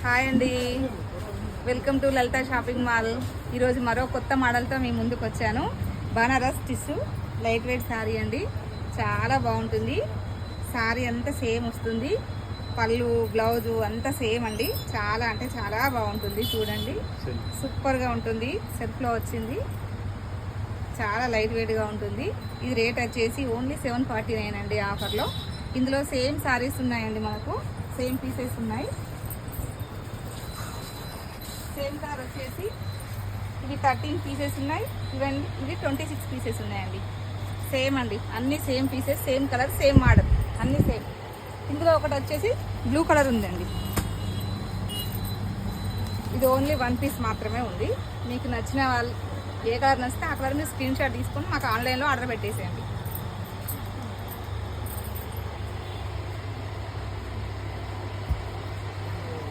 Hi అండి, welcome to Lalitha shopping mall. ఈరోజు మరో కొత్త మోడల్తో మీ ముందుకు వచ్చాను. Banaras tissue light weight sari అండి, చాలా బాగుంటుంది. శారీ అంతా సేమ్ వస్తుంది, పళ్ళు బ్లౌజు అంతా సేమ్ అండి. చాలా అంటే చాలా బాగుంటుంది, చూడండి సూపర్గా ఉంటుంది. సెల్ఫ్లో వచ్చింది, చాలా లైట్ వెయిట్గా ఉంటుంది. ఇది రేట్ వచ్చేసి ఓన్లీ 749 అండి ఆఫర్లో. ఇందులో సేమ్ శారీస్ ఉన్నాయండి, మనకు సేమ్ పీసెస్ ఉన్నాయి. సేమ్ కలర్ వచ్చేసి ఇవి 13 పీసెస్ ఉన్నాయి, ఇవి 26 పీసెస్ ఉన్నాయండి. సేమ్ అండి, అన్నీ same pieces, same colour, same model, అన్నీ సేమ్. ఇందులో ఒకటి వచ్చేసి బ్లూ కలర్ ఉందండి, ఇది ఓన్లీ 1 పీస్ మాత్రమే ఉంది. మీకు నచ్చిన వాళ్ళు ఏ కలర్ నచ్చితే ఆ కలర్ మీరు స్క్రీన్ షాట్ తీసుకొని మాకు ఆన్లైన్లో ఆర్డర్ పెట్టేసేయండి.